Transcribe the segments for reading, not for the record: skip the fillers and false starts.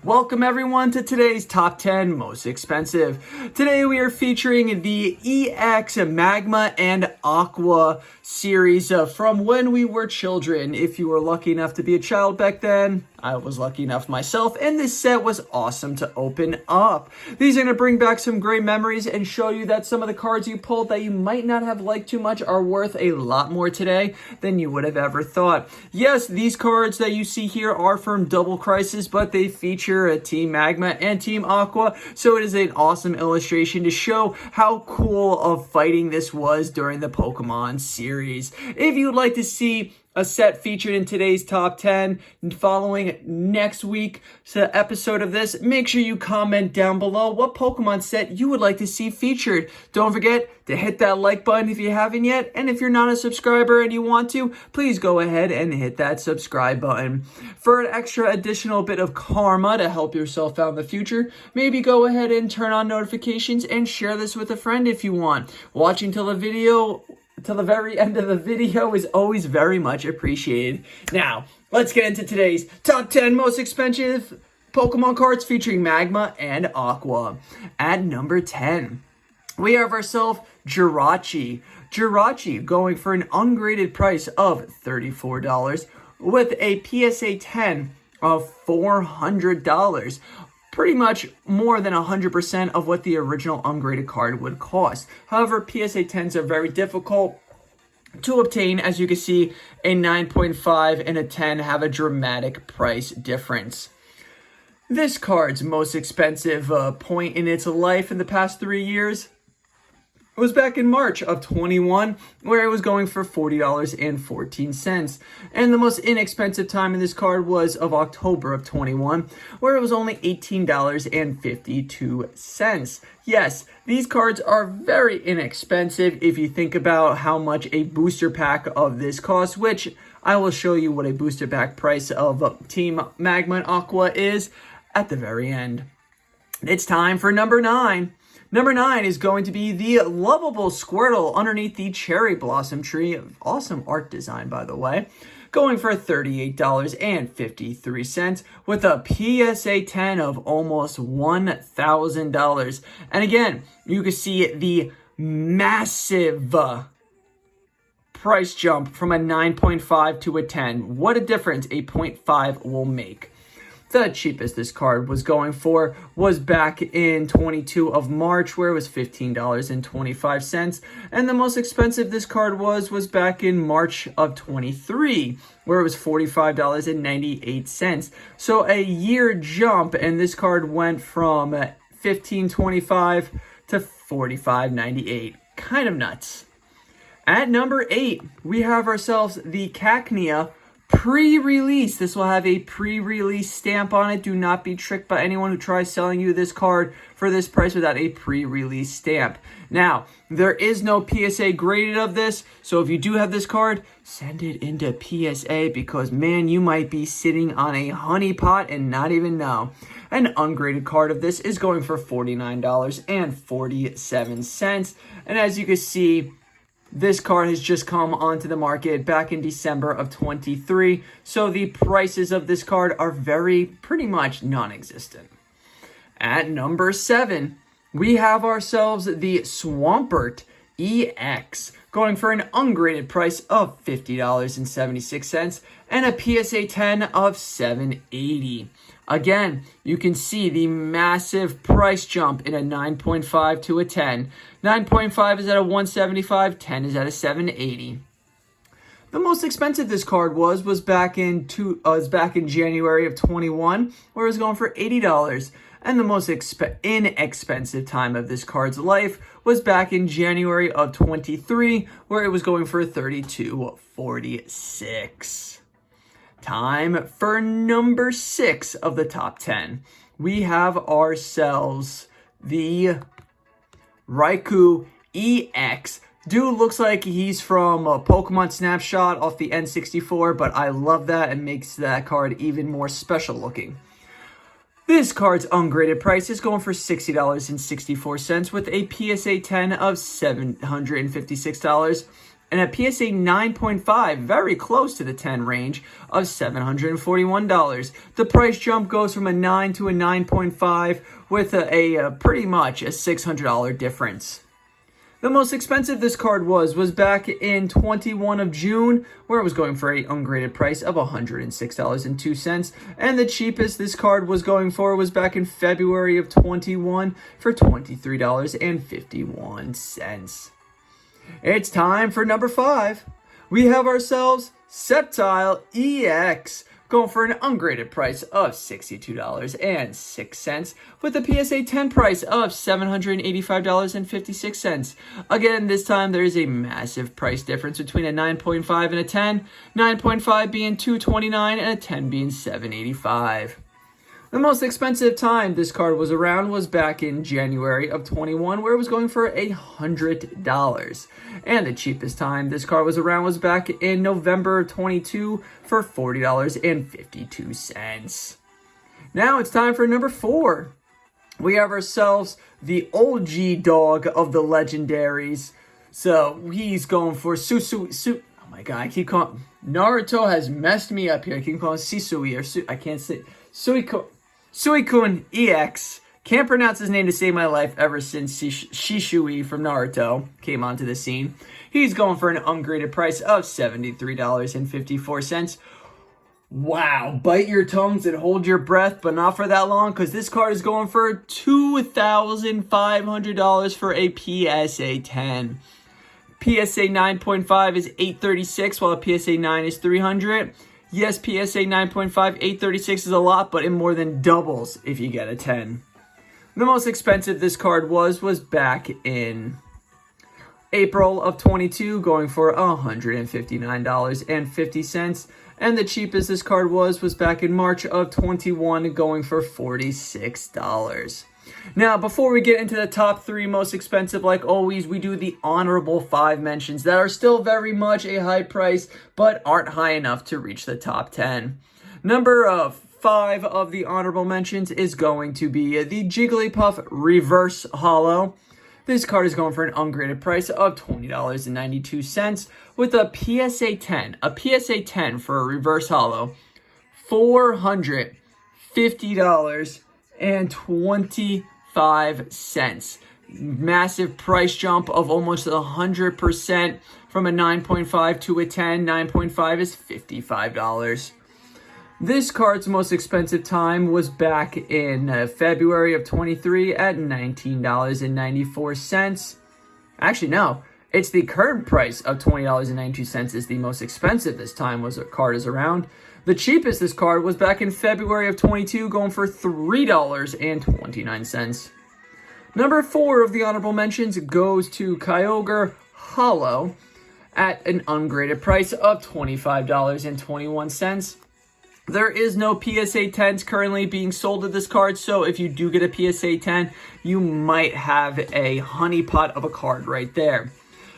Welcome everyone to today's top 10 most expensive. Today we are featuring the EX Magma and Aqua series from when we were children. If you were lucky enough to be a child back then, I was lucky enough myself, and this set was awesome to open up. These are going to bring back some great memories and show you that some of the cards you pulled that you might not have liked too much are worth a lot more today than you would have ever thought. Yes, these cards that you see here are from Double Crisis, but they feature a Team Magma and Team Aqua, so it is an awesome illustration to show how cool of fighting this was during the Pokemon series. If you would like to see a set featured in today's top 10 following next week's episode of this, make sure you comment down below what Pokemon set you would like to see featured. Don't forget to hit that like button if you haven't yet, and if you're not a subscriber and you want to, please go ahead and hit that subscribe button. For an extra additional bit of karma to help yourself out in the future, maybe go ahead and turn on notifications and share this with a friend if you want. Watching till the very end of the video is always very much appreciated. Now, let's get into today's top 10 most expensive Pokemon cards featuring Magma and Aqua. At number 10, we have ourselves Jirachi. Jirachi going for an ungraded price of $34 with a PSA 10 of $400. Pretty much more than 100% of what the original ungraded card would cost. However, PSA 10s are very difficult to obtain. As you can see, a 9.5 and a 10 have a dramatic price difference. This card's most expensive point in its life in the past 3 years was back in March of 21, where it was going for $40.14. And the most inexpensive time in this card was of October of 21, where it was only $18.52. Yes, these cards are very inexpensive if you think about how much a booster pack of this costs, which I will show you what a booster pack price of Team Magma and Aqua is at the very end. It's time for number 9. Number 9 is going to be the lovable Squirtle underneath the cherry blossom tree. Awesome art design, by the way. Going for $38.53 with a PSA 10 of almost $1,000. And again, you can see the massive price jump from a 9.5 to a 10. What a difference a 0.5 will make. The cheapest this card was going for was back in 22 of March, where it was $15.25. And the most expensive this card was back in March of 23, where it was $45.98. So a year jump, and this card went from $15.25 to $45.98. Kind of nuts. At number 8, we have ourselves the Cacnea pre-release. This will have a pre-release stamp on it. Do not be tricked by anyone who tries selling you this card for this price without a pre-release stamp. Now, there is no PSA graded of this, so if you do have this card, send it into PSA because, man, you might be sitting on a honeypot and not even know. An ungraded card of this is going for $49.47. And as you can see, this card has just come onto the market back in December of 23, so the prices of this card are pretty much non-existent. At number 7, we have ourselves the Swampert EX, going for an ungraded price of $50.76 and a PSA 10 of $7.80. Again, you can see the massive price jump in a 9.5 to a 10. 9.5 is at a $175, 10 is at a $7.80. The most expensive this card was back in January of 21, where it was going for $80. And the most inexpensive time of this card's life was back in January of 23, where it was going for $32.46. Time for number 6 of the top 10. We have ourselves the Raikou EX. Dude looks like he's from Pokemon Snapshot off the N64, but I love that and makes that card even more special looking. This card's ungraded price is going for $60.64 with a PSA 10 of $756. and a PSA 9.5, very close to the 10 range, of $741. The price jump goes from a 9 to a 9.5 with a pretty much a $600 difference. The most expensive this card was back in 21 of June, where it was going for an ungraded price of $106.02. And the cheapest this card was going for was back in February of 21 for $23.51. It's time for number 5. We have ourselves Sceptile EX, going for an ungraded price of $62.06 with a PSA 10 price of $785.56. Again, this time there is a massive price difference between a 9.5 and a 10, 9.5 being $229 and a 10 being $785. The most expensive time this card was around was back in January of 21, where it was going for $100. And the cheapest time this card was around was back in November of 22 for $40.52. Now it's time for number 4. We have ourselves the OG dog of the legendaries. So he's going for Oh my god, I keep calling... Naruto has messed me up here. I keep calling Sisui or I can't say... Suicune EX. Can't pronounce his name to save my life ever since Shishui from Naruto came onto the scene. He's going for an ungraded price of $73.54. Wow, bite your tongues and hold your breath, but not for that long, because this card is going for $2,500 for a PSA 10. PSA 9.5 is $836, while a PSA 9 is $300. Yes, PSA 9.5, $836 is a lot, but it more than doubles if you get a 10. The most expensive this card was back in April of 22, going for $159.50. And the cheapest this card was back in March of 21, going for $46. Now, before we get into the top 3 most expensive, like always, we do the honorable 5 mentions that are still very much a high price, but aren't high enough to reach the top 10. Number 5 of the honorable mentions is going to be the Jigglypuff Reverse Holo. This card is going for an ungraded price of $20.92 with a PSA 10. A PSA 10 for a Reverse Holo, $450.25. Massive price jump of almost 100% from a 9.5 to a 10. 9.5 is $55. This card's most expensive time was back in February of 23 at $19.94. Actually, no. It's the current price of $20.92 is the most expensive this time was a card is around. The cheapest this card was back in February of 22, going for $3.29. Number 4 of the honorable mentions goes to Kyogre Holo at an ungraded price of $25.21. There is no PSA 10s currently being sold at this card, so if you do get a PSA 10, you might have a honeypot of a card right there.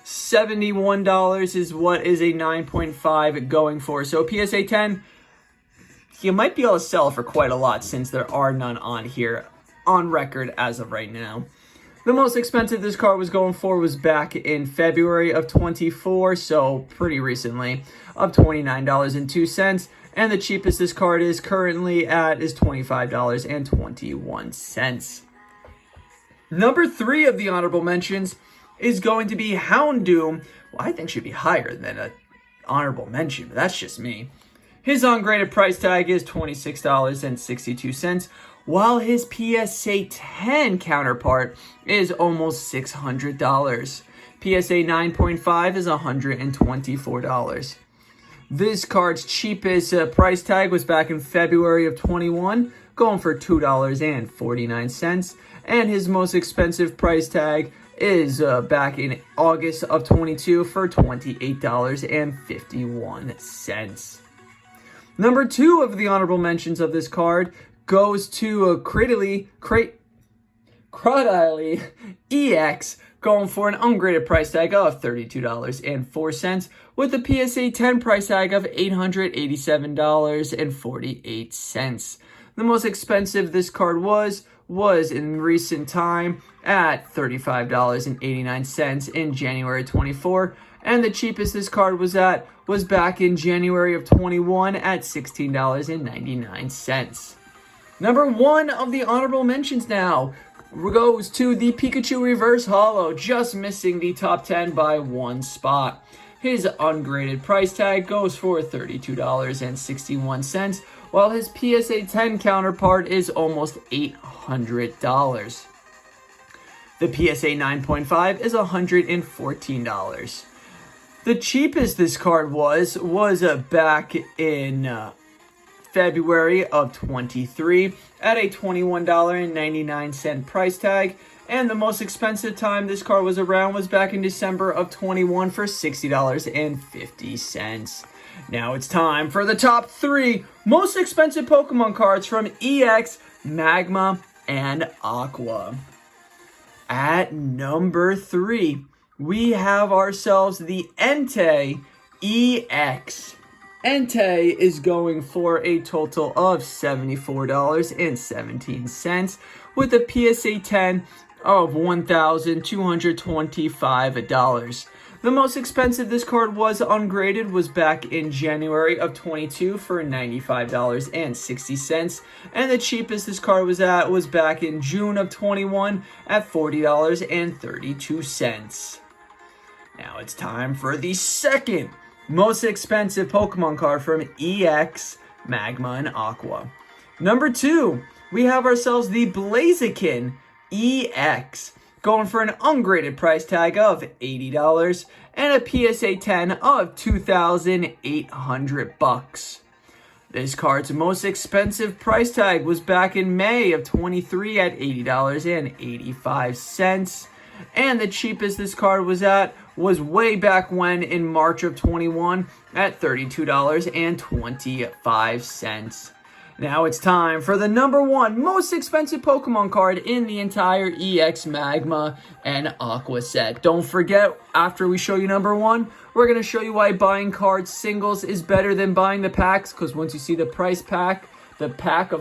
$71 is what is a 9.5 going for. So PSA 10, you might be able to sell for quite a lot since there are none on here on record as of right now. The most expensive this card was going for was back in February of 24, so pretty recently, of $29.02. And the cheapest this card is currently at is $25.21. Number 3 of the honorable mentions is going to be Houndoom. Well, I think should be higher than an honorable mention, but that's just me. His ungraded price tag is $26.62, while his PSA 10 counterpart is almost $600. PSA 9.5 is $124. This card's cheapest price tag was back in February of 21, going for $2.49. And his most expensive price tag is back in August of 22 for $28.51. Number 2 of the honorable mentions of this card goes to Crodile EX, going for an ungraded price tag of $32.04 with a PSA 10 price tag of $887.48. The most expensive this card was in recent time at $35.89 in January 24, And the cheapest this card was at was back in January of 21 at $16.99. Number 1 of the honorable mentions now goes to the Pikachu Reverse Holo, just missing the top 10 by 1 spot. His ungraded price tag goes for $32.61, while his PSA 10 counterpart is almost $800. The PSA 9.5 is $114. The cheapest this card was back in February of 23 at a $21.99 price tag, and the most expensive time this card was around was back in December of 21 for $60.50. Now it's time for the top 3 most expensive Pokemon cards from EX, Magma, and Aqua. At number 3, we have ourselves the Entei EX. Entei is going for a total of $74.17 with a PSA 10 of $1,225. The most expensive this card was ungraded was back in January of 22 for $95.60, and the cheapest this card was at was back in June of 21 at $40.32. Now it's time for the second most expensive Pokemon card from EX, Magma, and Aqua. Number 2, we have ourselves the Blaziken EX, going for an ungraded price tag of $80 and a PSA 10 of $2,800. This card's most expensive price tag was back in May of 23 at $80.85. And the cheapest this card was at was way back when in March of 21 at $32.25. Now it's time for the number 1 most expensive Pokemon card in the entire EX Magma and Aqua set. Don't forget, after we show you number 1, we're going to show you why buying cards singles is better than buying the packs, because once you see the price pack, the price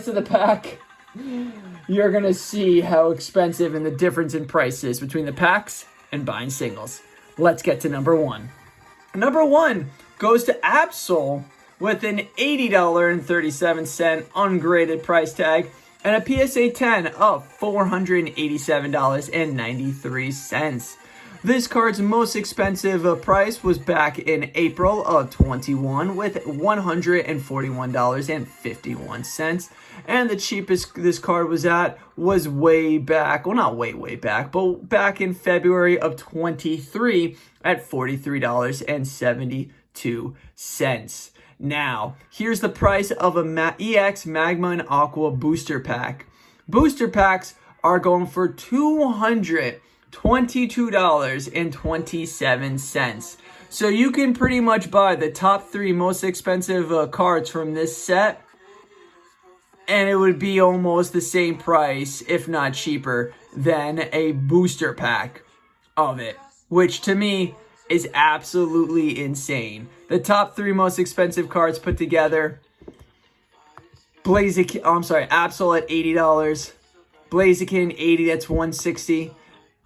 of the pack, you're going to see how expensive and the difference in prices between the packs and buying singles. Let's get to number 1. Number 1 goes to Absol with an $80.37 ungraded price tag and a PSA 10 of $487.93. This card's most expensive price was back in April of 21 with $141.51. And the cheapest this card was at was way back, well, not way back, but back in February of 23 at $43.72. Now, here's the price of a EX Magma and Aqua booster pack. Booster packs are going for $222.27. So you can pretty much buy the top 3 most expensive cards from this set, and it would be almost the same price, if not cheaper, than a booster pack of it, which to me is absolutely insane. The top 3 most expensive cards put together: Absol at $80, Blaziken $80, that's $160,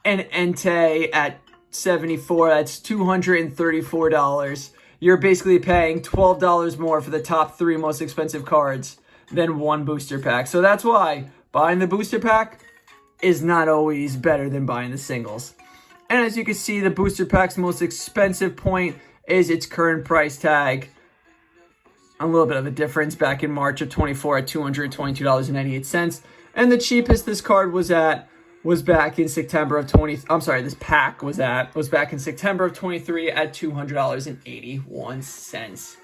and Entei at $74, that's $234. You're basically paying $12 more for the top 3 most expensive cards than one booster pack. So that's why buying the booster pack is not always better than buying the singles. And as you can see, the booster pack's most expensive point is its current price tag. A little bit of a difference back in March of 24 at $222.98. And the cheapest this card was at was back in September of this pack was back in September of 23 at $200.81.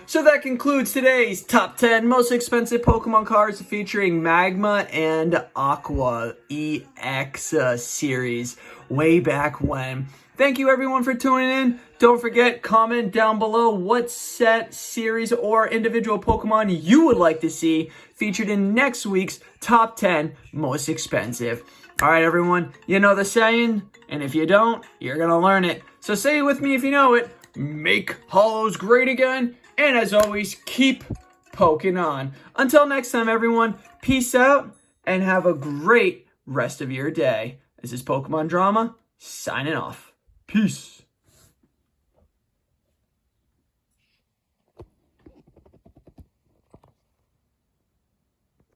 So that concludes today's top 10 most expensive Pokemon cards featuring Magma and Aqua EX series way back when. Thank you everyone for tuning in. Don't forget, comment down below what set, series, or individual Pokemon you would like to see featured in next week's top 10 most expensive. Alright everyone, you know the saying, and if you don't, you're gonna learn it. So say it with me if you know it. Make Holos great again. And as always, keep poking on. Until next time, everyone, peace out and have a great rest of your day. This is Pokemon Drama, signing off. Peace.